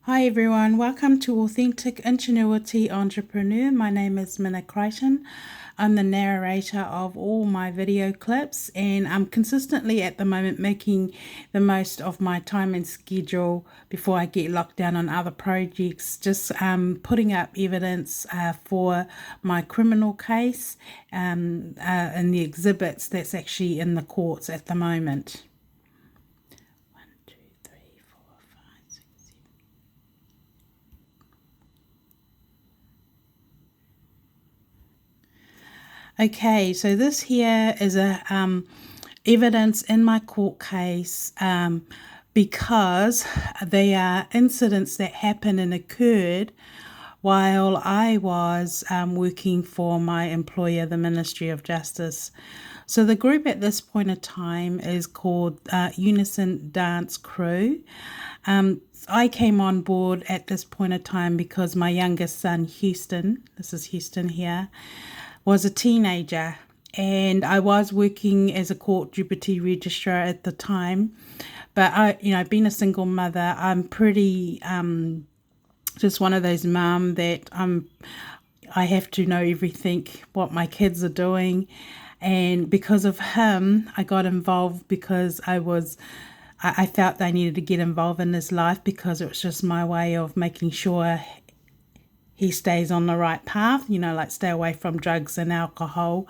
Hi everyone, welcome to Authentic Ingenuity Entrepreneur. My name is Minna Crichton. I'm the narrator of all my video clips, and I'm consistently at the moment making the most of my time and schedule before I get locked down on other projects, just putting up evidence for my criminal case and the exhibits that's actually in the courts at the moment. Okay, so this here is a evidence in my court case because they are incidents that happened and occurred while I was working for my employer, the Ministry of Justice. So the group at this point of time is called Unison Dance Crew. I came on board at this point of time because my youngest son, Houston, this is Houston here, was a teenager, and I was working as a court deputy registrar at the time. But being a single mother, I'm pretty just one of those mum that I have to know everything what my kids are doing, and because of him, I got involved because I felt I needed to get involved in his life because it was just my way of making sure he stays on the right path, like stay away from drugs and alcohol.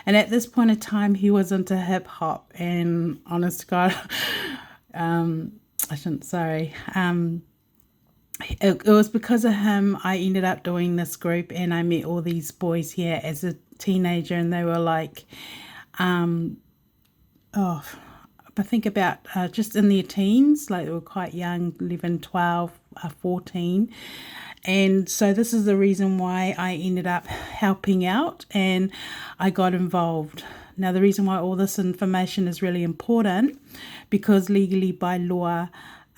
And at this point in time, he was into hip hop, and honest to God, it was because of him I ended up doing this group, and I met all these boys here as a teenager, and they were like, I think about just in their teens, like they were quite young, 11, 12, 14. And so this is the reason why I ended up helping out and I got involved. Now, the reason why all this information is really important, because legally by law,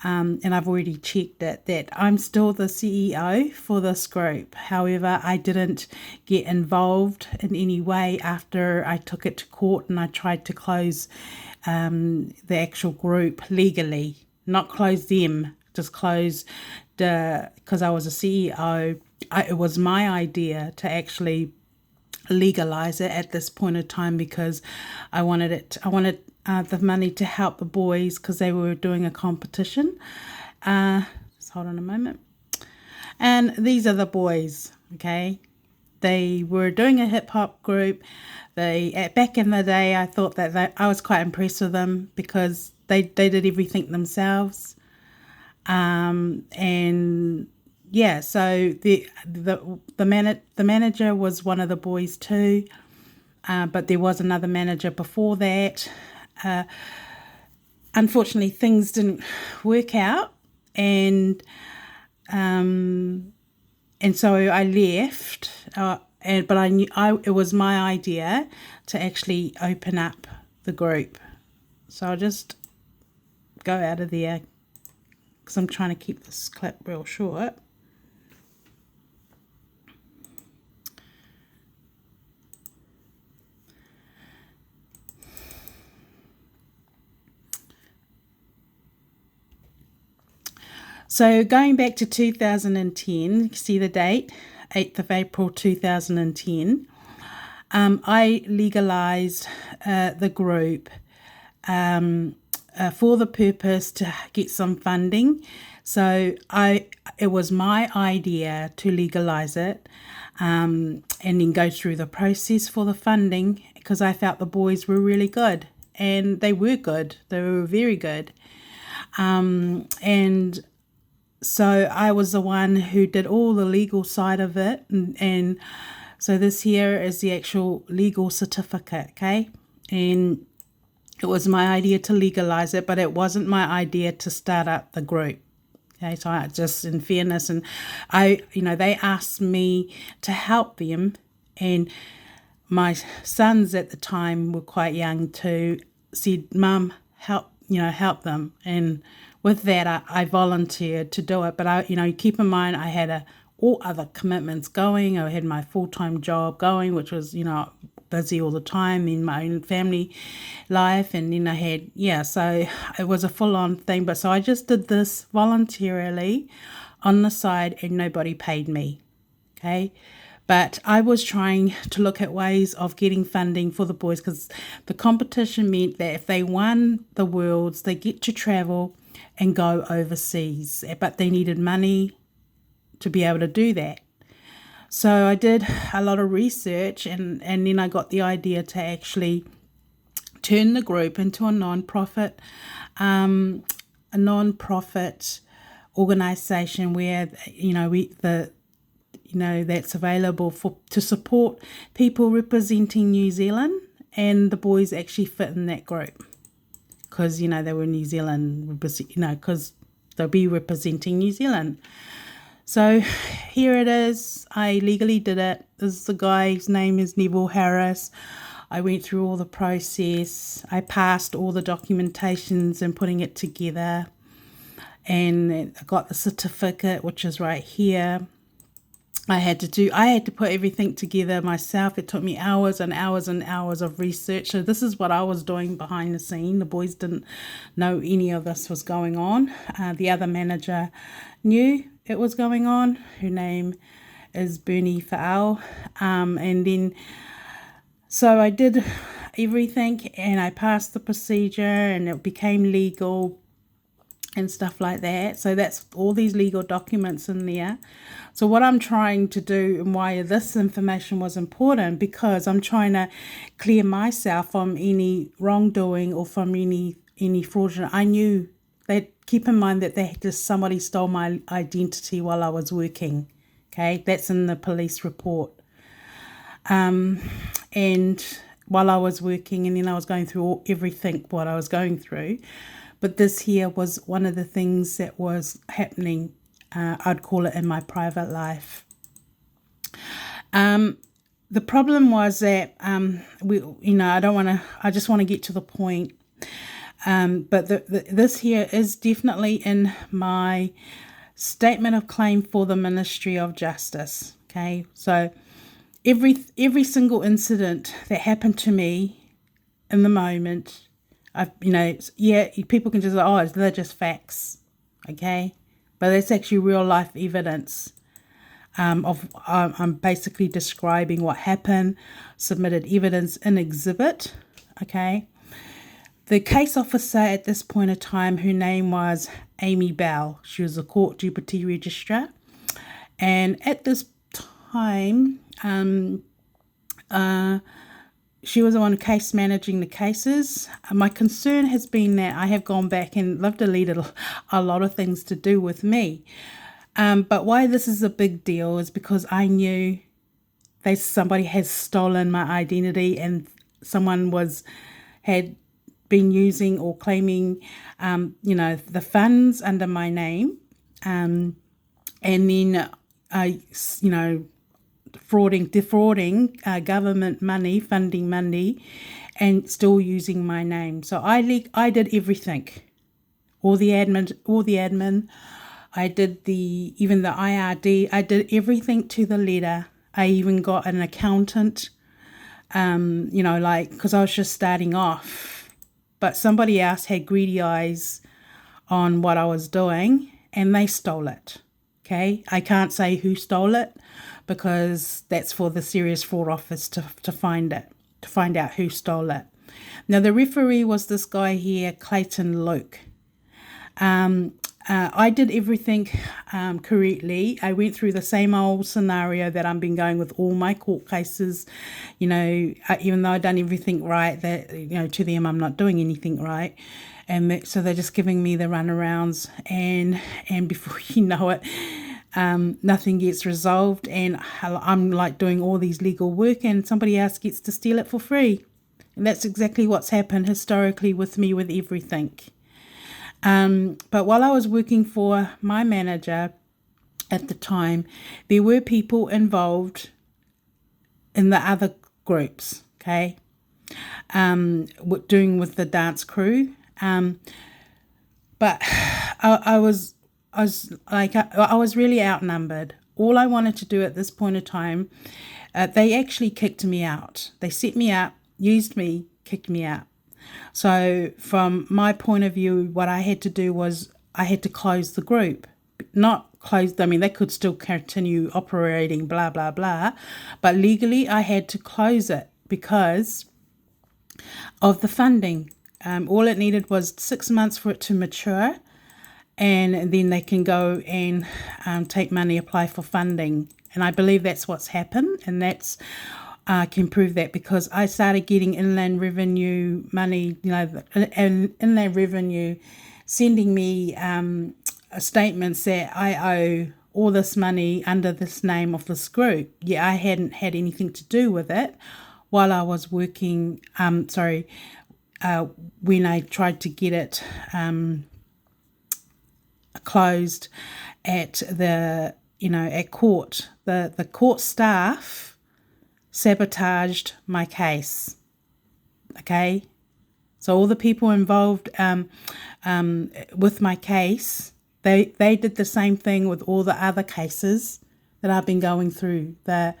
and I've already checked it, that I'm still the CEO for this group. However, I didn't get involved in any way after I took it to court and I tried to close the actual group legally, not close them, just close because I was a CEO. It was my idea to actually legalize it at this point of time because I wanted the money to help the boys because they were doing a competition. Just hold on a moment. And these are the boys, okay? They were doing a hip hop group. Back in the day, I thought that I was quite impressed with them because they did everything themselves. And yeah, so the manager was one of the boys too, but there was another manager before that. Unfortunately, things didn't work out, and so I left. But I knew it was my idea to actually open up the group. So I'll just go out of there, because I'm trying to keep this clip real short. So going back to 2010, you see the date, 8th of April 2010, I legalized the group for the purpose to get some funding. So it was my idea to legalize it and then go through the process for the funding, because I felt the boys were really good, and they were good. They were very good. And so I was the one who did all the legal side of it. And so this here is the actual legal certificate, okay? And it was my idea to legalize it, but it wasn't my idea to start up the group. Okay, so I just, in fairness, and they asked me to help them, and my sons at the time were quite young too, said, "Mum, help them." And with that, I volunteered to do it. But keep in mind, I had all other commitments going. I had my full-time job going, which was, busy all the time in my own family life, and then I had, so it was a full-on thing. But so I just did this voluntarily on the side, and nobody paid me, okay? But I was trying to look at ways of getting funding for the boys, because the competition meant that if they won the Worlds, they get to travel and go overseas. But they needed money to be able to do that. So I did a lot of research, and then I got the idea to actually turn the group into a non-profit organisation where that's available to support people representing New Zealand, and the boys actually fit in that group because they were New Zealand, because they'll be representing New Zealand. So here it is. I legally did it. This is the guy. His name is Neville Harris. I went through all the process. I passed all the documentations and putting it together, and I got the certificate, which is right here. I had to put everything together myself. It took me hours and hours and hours of research. So this is what I was doing behind the scene. The boys didn't know any of this was going on. The other manager knew it was going on. Her name is Bernie Faal. And then, so I did everything, and I passed the procedure, and it became legal and stuff like that. So that's all these legal documents in there. So what I'm trying to do, and why this information was important, because I'm trying to clear myself from any wrongdoing or from any fraudulent. I knew that, keep in mind that somebody stole my identity while I was working. Okay, that's in the police report. And while I was working, and then I was going through everything what I was going through. But this here was one of the things that was happening, I'd call it, in my private life. The problem was that, I just want to get to the point. But this here is definitely in my statement of claim for the Ministry of Justice. Okay, so every single incident that happened to me in the moment, people can just say, they're just facts, okay? But that's actually real life evidence I'm basically describing what happened, submitted evidence in exhibit, okay? The case officer at this point of time, her name was Amy Bell. She was a court deputy registrar. And at this time, she was the one case managing the cases. My concern has been that I have gone back and I've deleted a lot of things to do with me. But why this is a big deal is because I knew that somebody has stolen my identity, and someone had been using or claiming, the funds under my name, and then defrauding government money, funding money, and still using my name. So I did everything, all the admin. I did even the IRD. I did everything to the letter. I even got an accountant, because I was just starting off. But somebody else had greedy eyes on what I was doing, and they stole it. Okay, I can't say who stole it, because that's for the Serious Fraud Office to find out who stole it. Now, the referee was this guy here, Clayton Luke. I did everything correctly. I went through the same old scenario that I've been going with all my court cases. Even though I've done everything right, that to them I'm not doing anything right. And so they're just giving me the runarounds, and before you know it, nothing gets resolved, and I'm like doing all these legal work, and somebody else gets to steal it for free. And that's exactly what's happened historically with me with everything. But while I was working for my manager at the time, there were people involved in the other groups, okay, doing with the dance crew. But I was really outnumbered. all I wanted to do at this point of time, they actually kicked me out. They set me up, used me, kicked me out. So from my point of view, what I had to do was I had to close the group. Not close, I mean, they could still continue operating, blah, blah, blah. But legally, I had to close it because of the funding. All it needed was 6 months for it to mature, and then they can go and take money, apply for funding. And I believe that's what's happened, and that's I can prove that because I started getting inland revenue money, inland revenue sending me statements that I owe all this money under this name of this group. Yeah, I hadn't had anything to do with it while I was working, when I tried to get it closed at the, at court. The court staff sabotaged my case. Okay, so all the people involved with my case, they did the same thing with all the other cases that I've been going through. The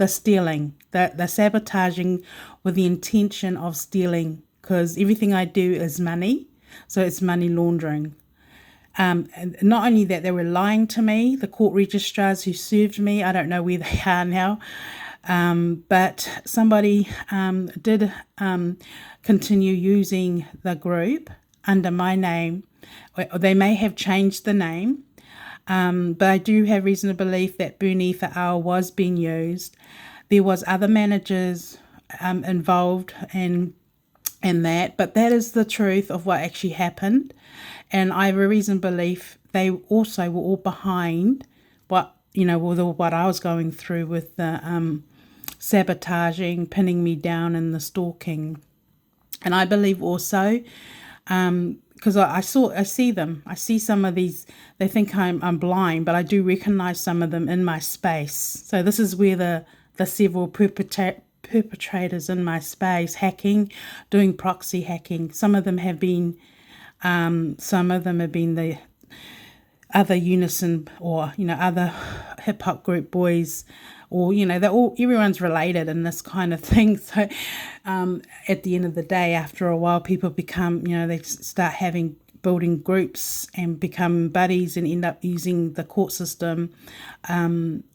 stealing, the sabotaging with the intention of stealing, because everything I do is money, so it's money laundering. And not only that, they were lying to me. The court registrars who served me, I don't know where they are now. But somebody did continue using the group under my name. They may have changed the name, but I do have reason to believe that beneath the hour was being used. There was other managers involved in that, but that is the truth of what actually happened. And I have a reason to believe they also were all behind what I was going through with the sabotaging, pinning me down, and the stalking. And I believe also, because I see them. I see some of these. They think I'm blind, but I do recognize some of them in my space. So this is where the several perpetrators in my space hacking, doing proxy hacking. Some of them have been the other Unison or other hip hop group boys, or everyone's related in this kind of thing. So at the end of the day, after a while, people become they start building groups and become buddies and end up using the court system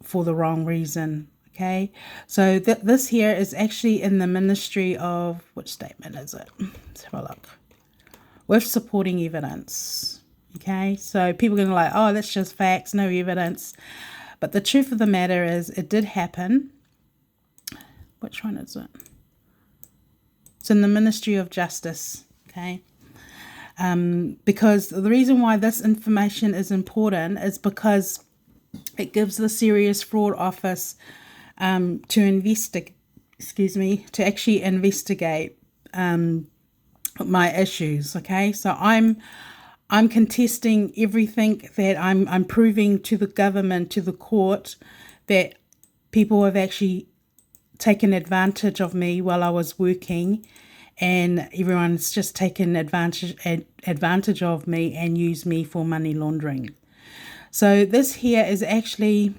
for the wrong reason. Okay, so this here is actually in the ministry of, which statement is it? Let's have a look. With supporting evidence. Okay, so people are going to like, oh, that's just facts, no evidence. But the truth of the matter is it did happen. Which one is it? It's in the Ministry of Justice. Okay, because the reason why this information is important is because it gives the Serious Fraud Office to actually investigate my issues. Okay, so I'm contesting everything that I'm proving to the government, to the court, that people have actually taken advantage of me while I was working, and everyone's just taken advantage of me and used me for money laundering. So this here is actually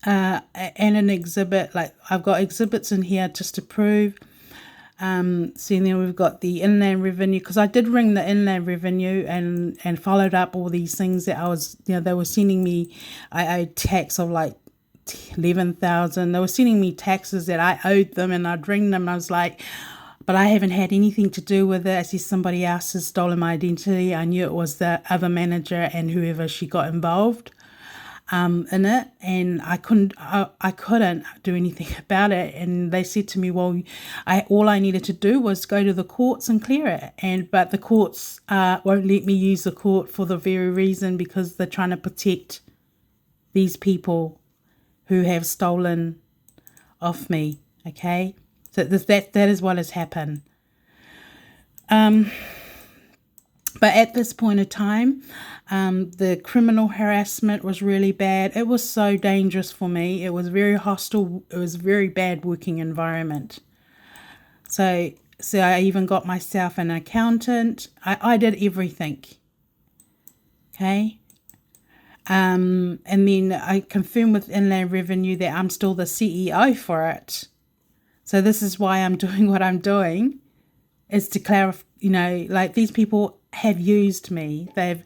an exhibit. Like, I've got exhibits in here just to prove. So then we've got the inland revenue, because I did ring the inland revenue and followed up all these things that I was, they were sending me. I owed tax of like 11,000. They were sending me taxes that I owed them, and I'd ring them. And I was like, but I haven't had anything to do with it. I see somebody else has stolen my identity. I knew it was the other manager and whoever she got involved in it, and I couldn't do anything about it. And they said to me, well, all I needed to do was go to the courts and clear it, but the courts won't let me use the court for the very reason because they're trying to protect these people who have stolen off me. Okay, so that is what has happened. But at this point of time, the criminal harassment was really bad. It was so dangerous for me. It was very hostile. It was a very bad working environment. So I even got myself an accountant. I did everything. Okay. And then I confirmed with Inland Revenue that I'm still the CEO for it. So this is why I'm doing what I'm doing, is to clarify, like these people have used me. They've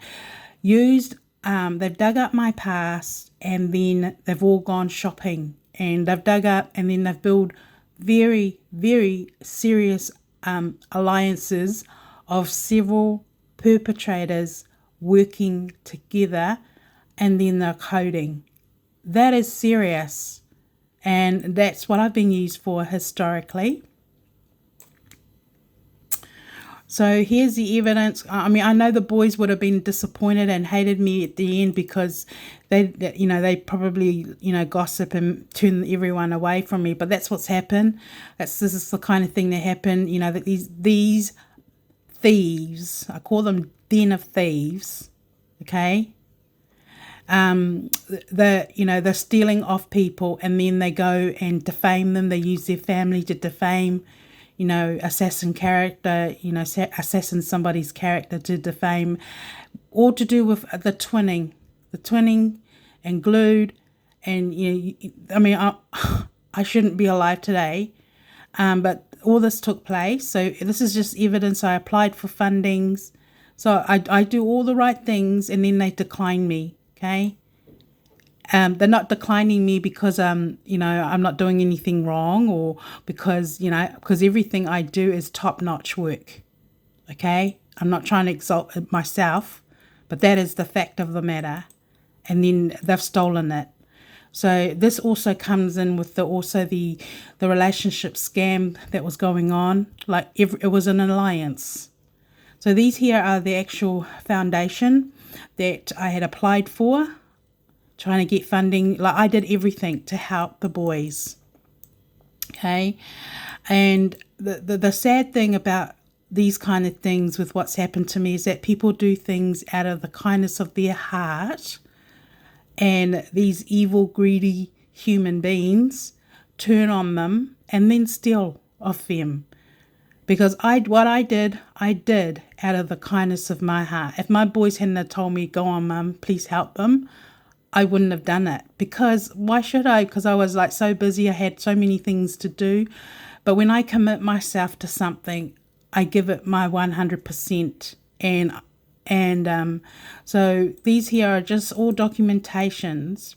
dug up my past, and then they've all gone shopping, and they've dug up, and then they've built very, very serious alliances of several perpetrators working together, and then they're coding. That is serious, and that's what I've been used for historically. So here's the evidence. I mean, I know the boys would have been disappointed and hated me at the end because they probably, gossip and turn everyone away from me. But that's what's happened. This is the kind of thing that happened. That these thieves, I call them den of thieves. Okay. They're stealing off people, and then they go and defame them. They use their family to defame, assassin somebody's character, to defame, all to do with the twinning and glued. And, I shouldn't be alive today. But all this took place. So this is just evidence. I applied for fundings. So I do all the right things, and then they decline me. Okay. They're not declining me because I'm not doing anything wrong, or because everything I do is top-notch work. Okay? I'm not trying to exalt myself, but that is the fact of the matter. And then they've stolen it. So this also comes in with the relationship scam that was going on. Like it was an alliance. So these here are the actual foundation that I had applied for, trying to get funding. Like I did everything to help the boys. Okay. And the sad thing about these kind of things with what's happened to me is that people do things out of the kindness of their heart, and these evil, greedy human beings turn on them and then steal off them. Because what I did out of the kindness of my heart. If my boys hadn't told me, go on, Mum, please help them, I wouldn't have done it. Because why should I? Because I was like so busy. I had so many things to do. But when I commit myself to something, I give it my 100%. And so these here are just all documentations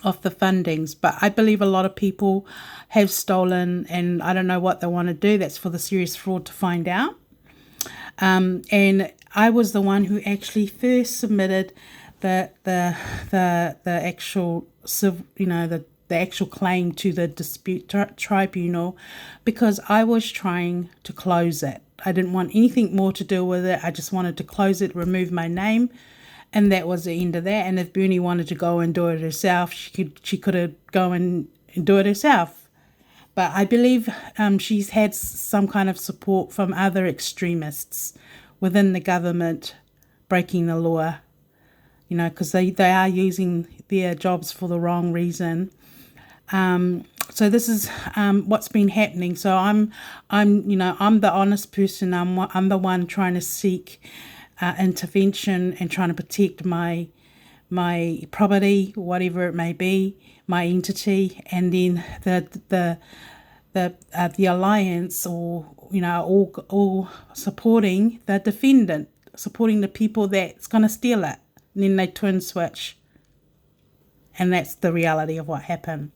of the fundings. But I believe a lot of people have stolen, and I don't know what they want to do. That's for the serious fraud to find out. And I was the one who actually first submitted the actual the actual claim to the dispute tribunal, because I was trying to close it. I didn't want anything more to do with it. I just wanted to close it, remove my name, and that was the end of that. And if Bernie wanted to go and do it herself, she could have go and do it herself. But I believe she's had some kind of support from other extremists within the government breaking the law, because they are using their jobs for the wrong reason. So this is what's been happening. So I'm the honest person. I'm the one trying to seek intervention and trying to protect my property, whatever it may be, my entity, and then the alliance, or all supporting the defendant, supporting the people that's going to steal it, and then they twin switch, and that's the reality of what happened.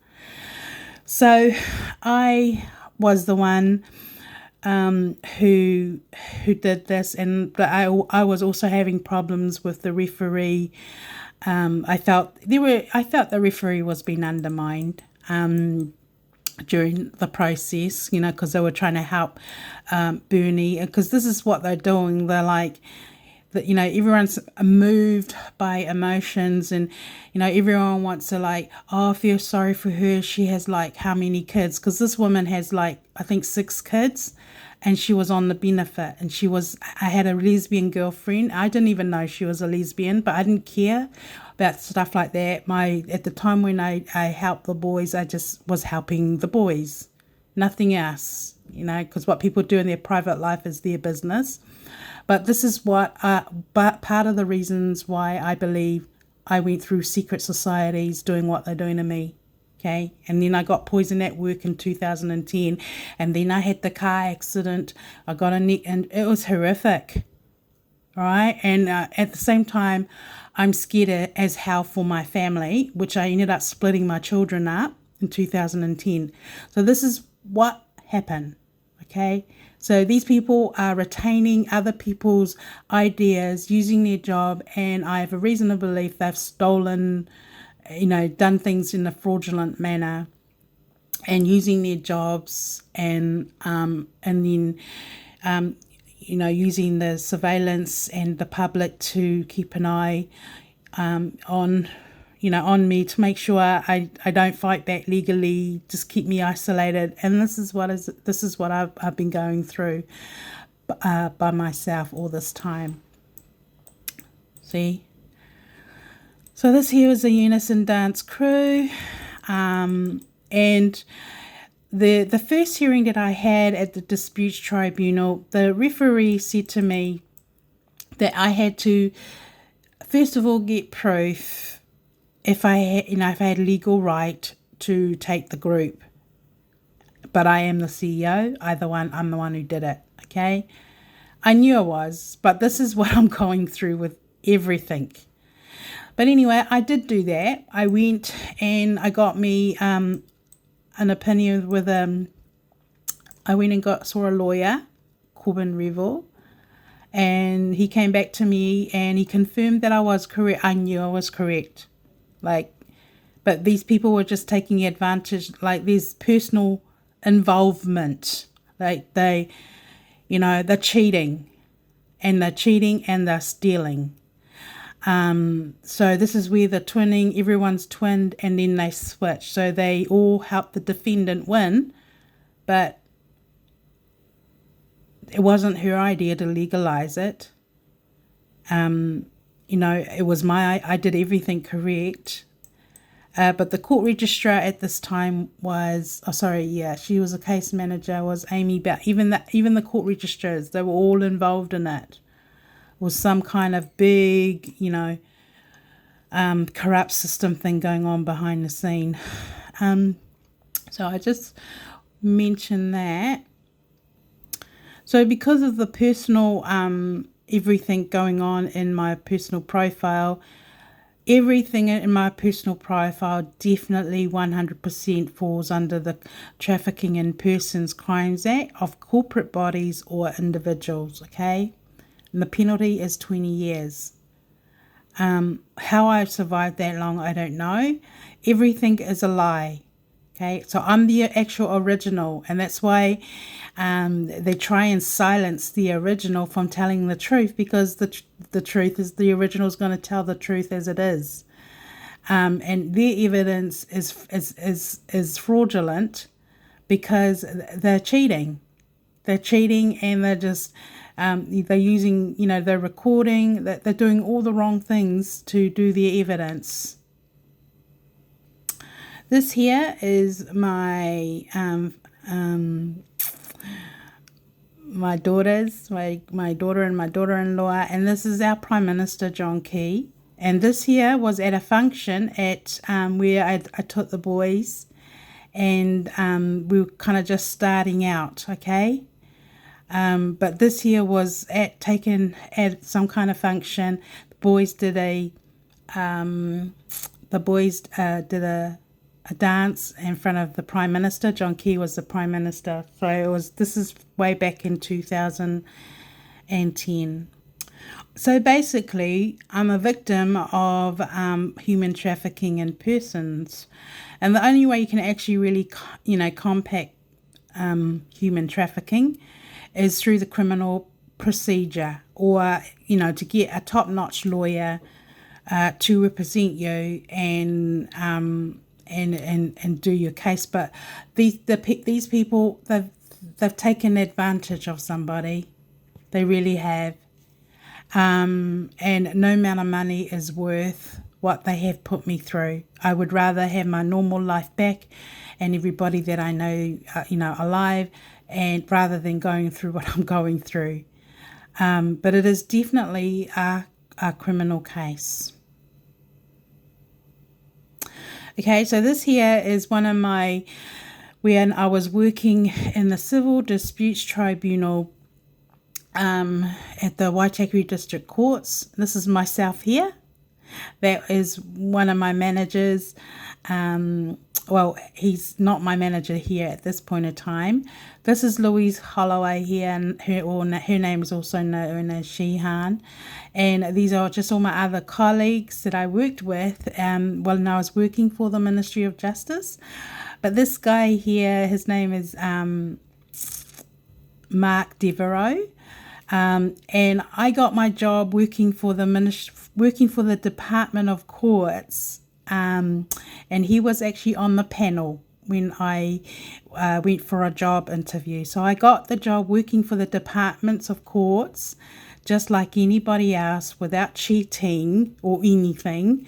So I was the one who did this, and I was also having problems with the referee. I felt the referee was being undermined during the process, because they were trying to help Bernie, because this is what they're doing. They're like, that everyone's moved by emotions, and everyone wants to feel sorry for her. She has how many kids? Because this woman has I think 6 kids, and she was on the benefit, and I had a lesbian girlfriend. I didn't even know she was a lesbian, but I didn't care about stuff like that. At the time when I helped the boys, I just was helping the boys, nothing else, because what people do in their private life is their business. But this is but part of the reasons why I believe I went through secret societies doing what they're doing to me. Okay, and then I got poisoned at work in 2010, and then I had the car accident. I got a neck, and it was horrific. All right, and at the same time, I'm scared as hell for my family, which I ended up splitting my children up in 2010. So this is what happened. Okay, so these people are retaining other people's ideas, using their job, and I have a reason to believe they've stolen, done things in a fraudulent manner, and using their jobs, and then using the surveillance and the public to keep an eye on me, to make sure I don't fight back legally, just keep me isolated. And this is what I've been going through by myself all this time. See? So this here is a unison dance crew, and the first hearing that I had at the disputes tribunal, the referee said to me that I had to, first of all, get proof if I had legal right to take the group. But I am the CEO. I'm the one who did it. Okay, I knew I was, but this is what I'm going through with everything. But anyway, I did do that. I went and I got me an opinion with I went and saw a lawyer, Corbin Revel, and he came back to me and he confirmed that I was correct. I knew I was correct. But these people were just taking advantage, there's personal involvement. They're cheating, and they're stealing. So this is where the twinning, everyone's twinned and then they switch. So they all help the defendant win, but it wasn't her idea to legalize it. It was I did everything correct. But the court registrar at this time was, she was a case manager, was Amy, but even the court registrars, they were all involved in it. Was some kind of big, corrupt system thing going on behind the scene. So I just mentioned that. So because of the personal, everything going on in my personal profile, everything in my personal profile definitely 100% falls under the Trafficking in Persons Crimes Act of corporate bodies or individuals, okay? And the penalty is 20 years. How I've survived that long, I don't know. Everything is a lie. Okay, so I'm the actual original, and that's why they try and silence the original from telling the truth, because the truth is the original is going to tell the truth as it is. And their evidence is fraudulent because they're cheating. They're cheating, and they're just they're using, they're recording, that they're doing all the wrong things to do their evidence. This here is my my daughters, my daughter and my daughter-in-law, and this is our Prime Minister John Key. And this here was at a function at where I took the boys, and we were kind of just starting out, okay. But this here was taken at some kind of function. The boys did a dance in front of the Prime Minister. John Key was the Prime Minister. So this is way back in 2010. So basically, I'm a victim of human trafficking in persons. And the only way you can actually really, combat human trafficking is through the criminal procedure, or, to get a top-notch lawyer to represent you and do your case. But these people, they've taken advantage of somebody. They really have. And no amount of money is worth what they have put me through. I would rather have my normal life back and everybody that I know, alive, and rather than going through what I'm going through. But it is definitely a criminal case. Okay, so this here is one of my, when I was working in the Civil Disputes Tribunal at the Waitakere District Courts. This is myself here. That is one of my managers. Well, he's not my manager here at this point in time. This is Louise Holloway here, and her name is also known as Sheehan. And these are just all my other colleagues that I worked with when I was working for the Ministry of Justice. But this guy here, his name is Mark Devereaux. And I got my job working for the Department of Courts, and he was actually on the panel when I went for a job interview. So I got the job working for the Departments of Courts, just like anybody else, without cheating or anything.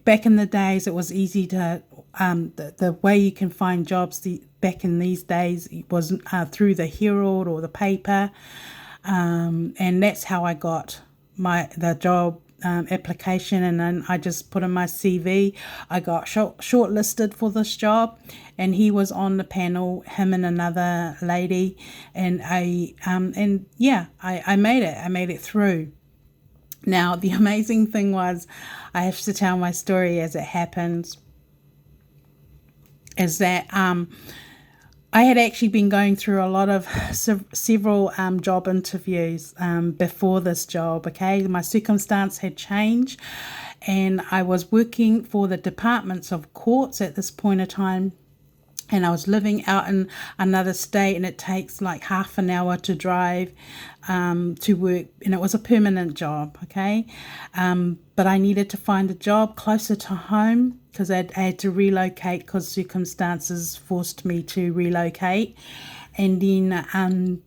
Back in the days, it was easy to, the way you can find jobs back in these days was through the Herald or the paper. And that's how I got the job application, and then I just put in my CV. I got shortlisted for this job, and he was on the panel, him and another lady, and I made it. I made it through. Now, the amazing thing was, I have to tell my story as it happens, is that I had actually been going through a lot of several job interviews before this job, okay? My circumstance had changed, and I was working for the Departments of Courts at this point in time, and I was living out in another state, and it takes like half an hour to drive to work, and it was a permanent job, okay? But I needed to find a job closer to home because I had to relocate because circumstances forced me to relocate. And then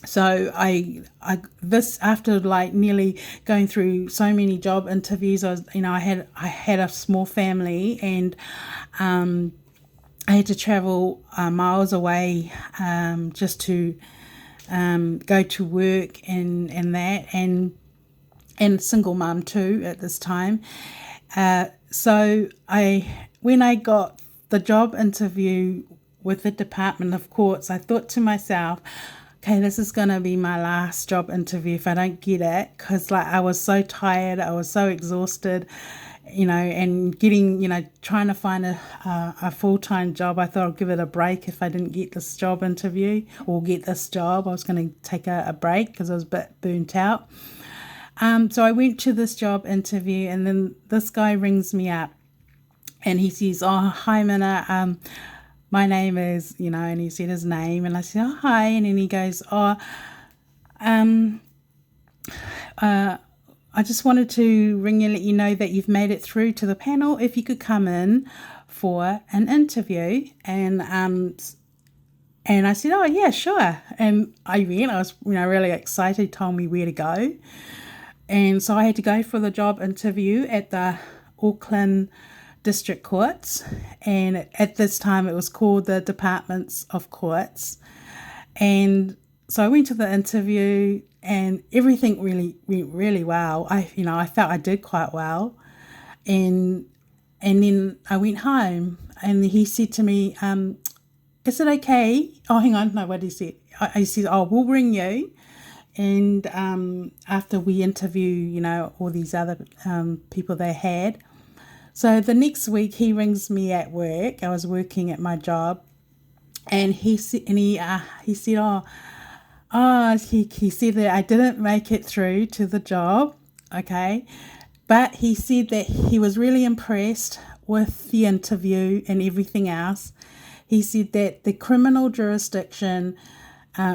so I this, after like nearly going through so many job interviews, I had a small family, and I had to travel miles away just to go to work and that, and single mum too at this time. So when I got the job interview with the Department of Courts, I thought to myself, okay, this is going to be my last job interview if I don't get it, because like I was so tired, I was so exhausted, and trying to find a full-time job. I thought I'd give it a break if I didn't get this job interview or get this job. I was going to take a break because I was a bit burnt out. So I went to this job interview, and then this guy rings me up, and he says, "Oh, hi, Minna. My name is," and he said his name, and I said, "Oh, hi," and then he goes, I just wanted to ring and let you know that you've made it through to the panel. If you could come in for an interview." And I said, "Oh, yeah, sure." And I went. I was, really excited. He told me where to go. And so I had to go for the job interview at the Auckland District Courts. And at this time, it was called the Departments of Courts. And so I went to the interview, and everything really went really well. I felt I did quite well. And then I went home, and he said to me, "Is it okay?" Oh, hang on. No, what he said? He said, "Oh, we'll ring you. And after we interview, all these other people they had." So the next week he rings me at work. I was working at my job, and he said, he said that I didn't make it through to the job, okay, but he said that he was really impressed with the interview and everything else. He said that the criminal jurisdiction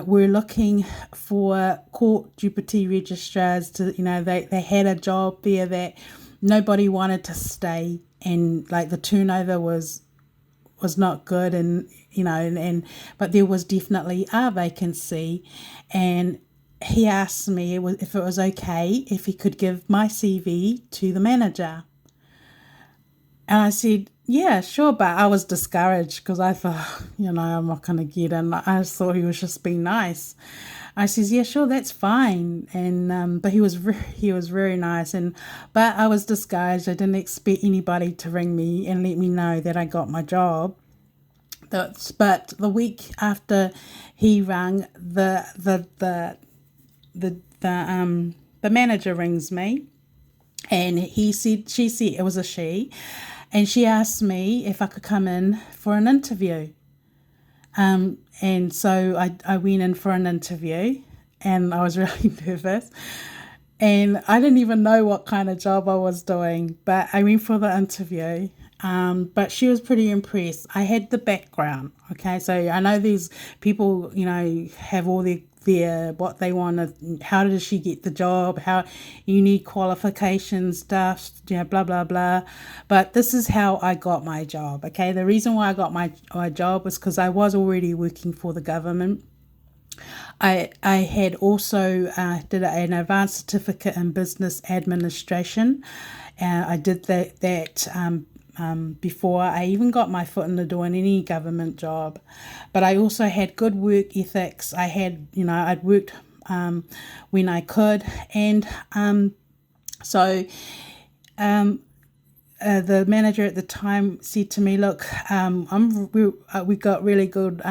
were looking for court deputy registrars to, they had a job there that nobody wanted to stay, and like the turnover was not good, and but there was definitely a vacancy. And he asked me if it was okay if he could give my CV to the manager. And I said, Yeah, sure, but I was discouraged because I thought, I'm not gonna get in. I just thought he was just being nice. I says, yeah, sure, that's fine, and but he was very nice, and but I was discouraged. I didn't expect anybody to ring me and let me know that I got my job. But the week after he rang, the manager rings me, and she said it was a she, and she asked me if I could come in for an interview. And so I went in for an interview, and I was really nervous. And I didn't even know what kind of job I was doing, but I went for the interview. But she was pretty impressed. I had the background, okay? So I know these people, have all their what they want to, how did she get the job, how you need qualifications, stuff, blah, blah, blah. But this is how I got my job, okay? The reason why I got my job was because I was already working for the government. I had also did an advanced certificate in business administration. I did that before I even got my foot in the door in any government job. But I also had good work ethics. I had, I'd worked when I could. And so the manager at the time said to me, "Look, we got really good,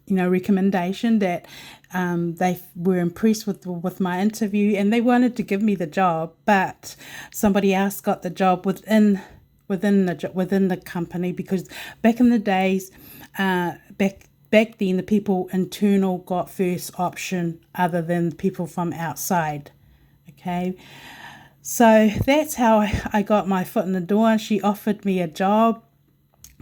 recommendation that they were impressed with my interview, and they wanted to give me the job, but somebody else got the job within the company, because back in the days, back then, the people internal got first option other than people from outside." Okay. So that's how I got my foot in the door. She offered me a job.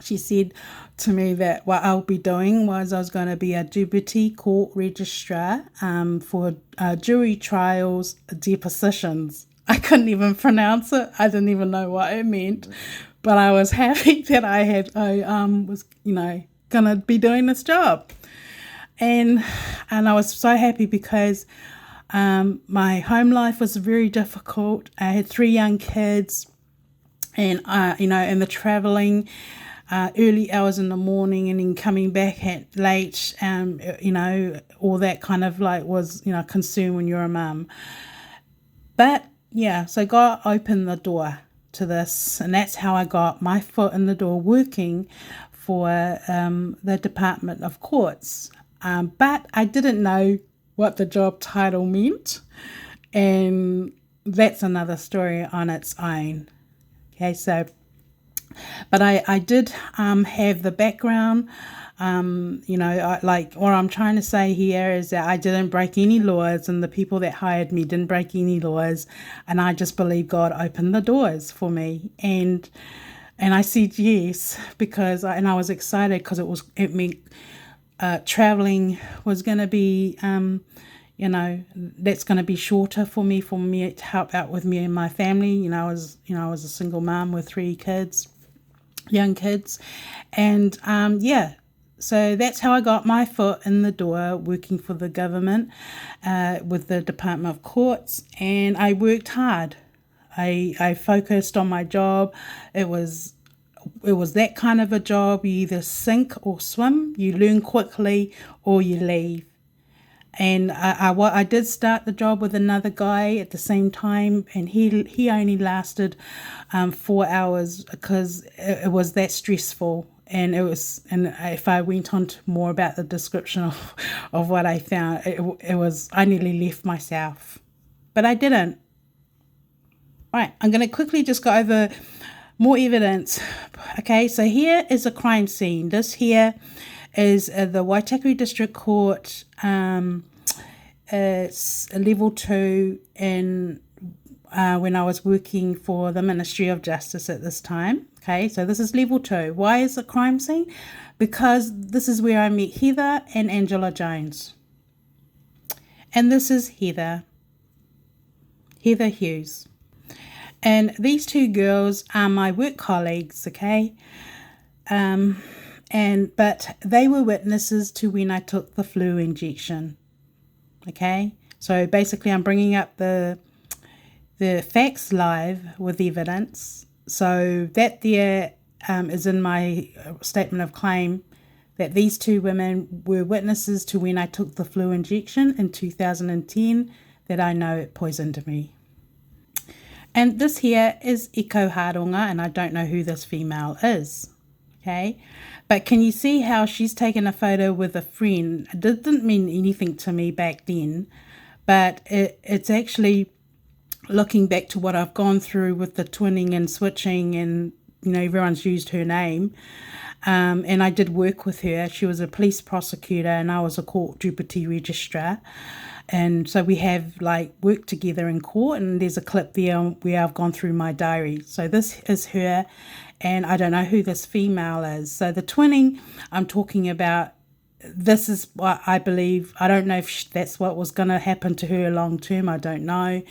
She said to me that what I'll be doing was I was going to be a deputy court registrar for jury trials depositions. I couldn't even pronounce it. I didn't even know what it meant, but I was happy that I was gonna be doing this job, and I was so happy because my home life was very difficult. I had 3 young kids, and and the traveling, early hours in the morning, and then coming back at late, all that kind of was concern when you're a mum. But yeah, so God opened the door to this, and that's how I got my foot in the door working for the Department of Courts. But I didn't know what the job title meant, and that's another story on its own. Okay, so, but I did have the background. What I'm trying to say here is that I didn't break any laws, and the people that hired me didn't break any laws, and I just believe God opened the doors for me, and I said yes because I was excited because it meant traveling was going to be that's going to be shorter for me to help out with me and my family. I was a single mom with 3 kids, young kids, and so that's how I got my foot in the door working for the government with the Department of Courts, and I worked hard. I focused on my job. It was that kind of a job. You either sink or swim. You learn quickly or you leave. And I did start the job with another guy at the same time, and he only lasted 4 hours because it was that stressful. And if I went on to more about the description of what I found, it was, I nearly left myself, but I didn't. Right, I'm going to quickly just go over more evidence. Okay, so here is a crime scene. This here is the Waitakere District Court. It's a level 2 in when I was working for the Ministry of Justice at this time. Okay, so this is level 2. Why is it crime scene? Because this is where I met Heather and Angela Jones. And this is Heather Hughes. And these 2 girls are my work colleagues, okay? But they were witnesses to when I took the flu injection, okay? So basically I'm bringing up the facts live with evidence, so that there is in my statement of claim, that these two women were witnesses to when I took the flu injection in 2010, that I know it poisoned me. And this here is Iko Haronga, and I don't know who this female is, okay? But can you see how she's taken a photo with a friend? It didn't mean anything to me back then, but it's actually looking back to what I've gone through with the twinning and switching, and, you know, everyone's used her name. And I did work with her. She was a police prosecutor and I was a court deputy registrar. And so we have like worked together in court, and there's a clip there where I've gone through my diary. So this is her, and I don't know who this female is. So the twinning I'm talking about, this is what I believe. I don't know if that's what was going to happen to her long term. I don't know.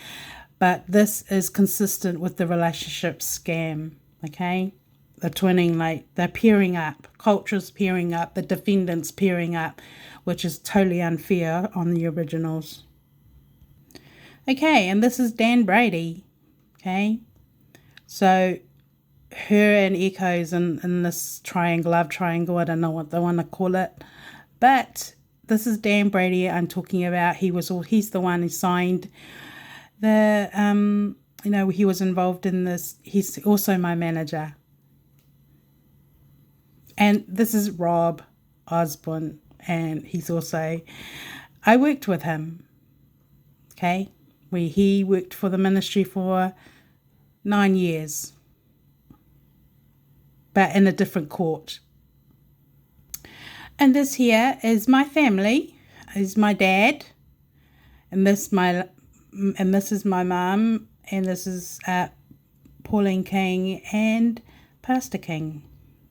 But this is consistent with the relationship scam, okay? The twinning, like they're pairing up, cultures pairing up, the defendants pairing up, which is totally unfair on the originals. Okay, and this is Dan Brady, okay? So her and Echo's in this triangle, love triangle, I don't know what they want to call it, but this is Dan Brady I'm talking about. He's the one who signed the, you know, he was involved in this. He's also my manager. And this is Rob Osborne, and he's also, I worked with him, okay? He worked for the ministry for 9 years, but in a different court. And this here is my family, is my dad, and this is my mum, and this is Pauline King and Pastor King.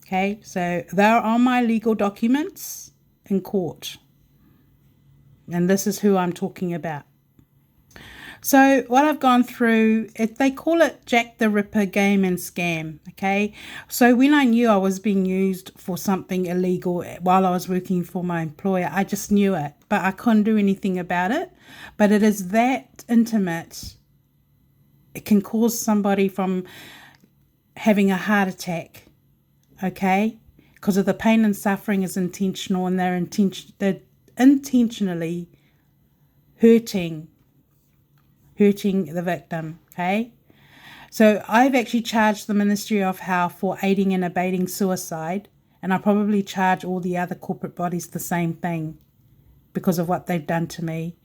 Okay, so they're on my legal documents in court. And this is who I'm talking about. So what I've gone through, they call it Jack the Ripper game and scam, okay? So when I knew I was being used for something illegal while I was working for my employer, I just knew it, but I couldn't do anything about it. But it is that intimate. It can cause somebody from having a heart attack, okay? Because of the pain and suffering is intentional, and they're intentionally hurting the victim, okay? So I've actually charged the Ministry of Health for aiding and abetting suicide, and I probably charge all the other corporate bodies the same thing because of what they've done to me.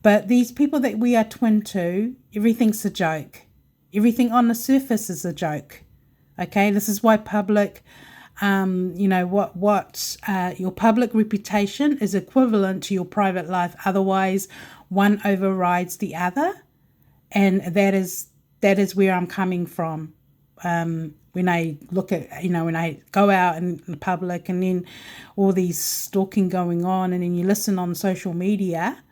But these people that we are twin to, everything's a joke. Everything on the surface is a joke, okay? This is why public, you know, your public reputation is equivalent to your private life. Otherwise, one overrides the other, and that is where I'm coming from. When I look at, you know, when I go out in the public, and then all these stalking going on, and then you listen on social media,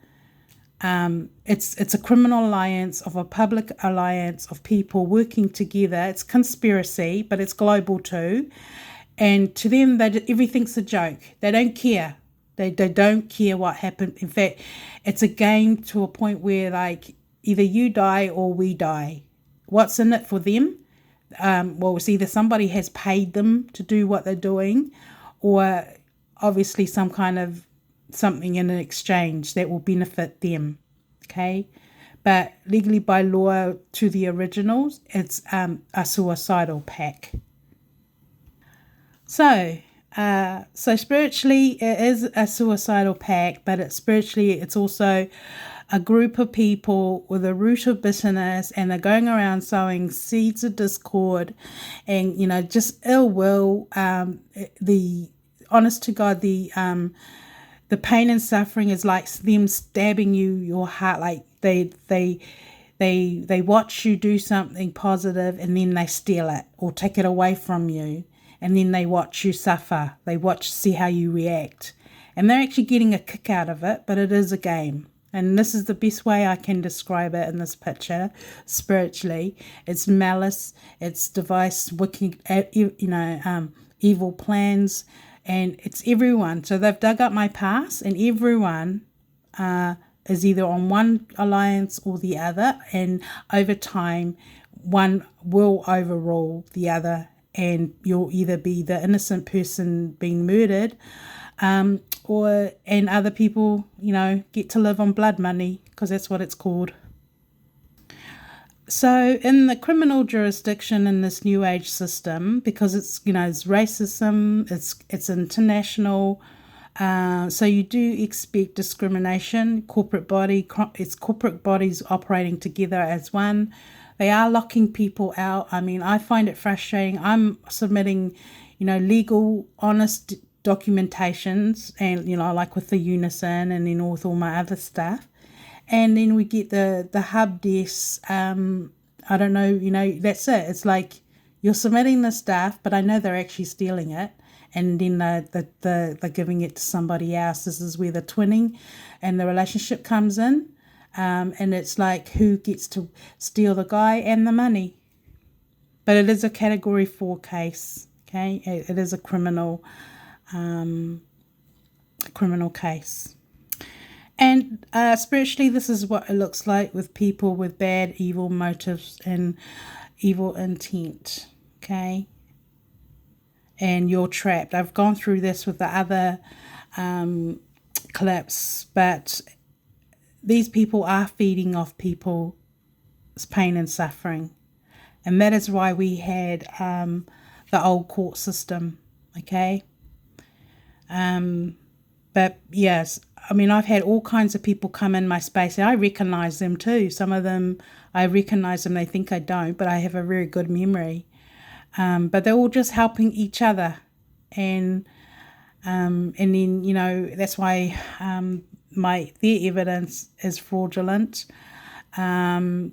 it's a criminal alliance of a public alliance of people working together. It's conspiracy, but it's global too. And to them, everything's a joke. They don't care. They don't care what happened. In fact, it's a game to a point where, like, either you die or we die. What's in it for them? Well, it's either somebody has paid them to do what they're doing, or obviously some kind of something in an exchange that will benefit them, okay? But legally, by law, to the originals, it's a suicidal pact. So spiritually, it is a suicidal pact, but it's also a group of people with a root of bitterness, and they're going around sowing seeds of discord and, you know, just ill will. The honest to God, the pain and suffering is like them stabbing your heart. Like they watch you do something positive, and then they steal it or take it away from you. And then they watch you suffer. They see how you react. And they're actually getting a kick out of it, but it is a game. And this is the best way I can describe it in this picture, spiritually. It's malice, it's device, wicked, evil plans, and it's everyone. So they've dug up my past, and everyone is either on one alliance or the other. And over time, one will overrule the other, and you'll either be the innocent person being murdered, and other people, get to live on blood money, because that's what it's called. So in the criminal jurisdiction in this new age system, because it's it's racism, it's international, so you do expect discrimination. It's corporate bodies operating together as one. They are locking people out. I mean, I find it frustrating. I'm submitting, legal, honest documentations, and like with the Unison, and then with all my other stuff. And then we get the hub desk. I don't know, that's it. It's like you're submitting the stuff, but I know they're actually stealing it. And then they're giving it to somebody else. This is where the twinning and the relationship comes in. And it's like, who gets to steal the guy and the money? But it is a Category 4 case, okay? It is a criminal case. And spiritually, this is what it looks like with people with bad, evil motives and evil intent, okay? And you're trapped. I've gone through this with the other clips, but these people are feeding off people's pain and suffering. And that is why we had the old court system, okay? But yes, I mean, I've had all kinds of people come in my space, and I recognize them too. Some of them, I recognize them, they think I don't, but I have a very good memory. But they're all just helping each other. And then, that's why their evidence is fraudulent. And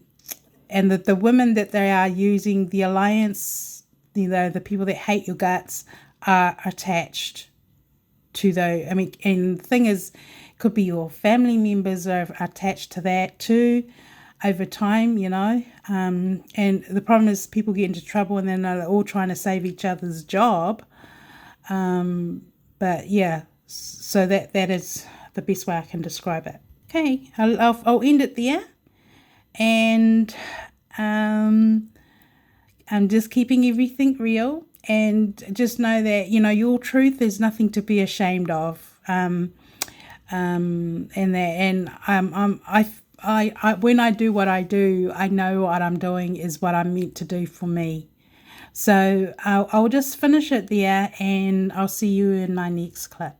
that the women that they are using, the alliance, the people that hate your guts, are attached to those. I mean, and the thing is, could be your family members are attached to that too over time, and the problem is people get into trouble and then they're all trying to save each other's job. But yeah, so that is the best way I can describe it. Okay, I'll end it there, and I'm just keeping everything real, and just know that your truth is nothing to be ashamed of. When I do what I do, I know what I'm doing is what I'm meant to do for me. So I'll just finish it there, and I'll see you in my next clip.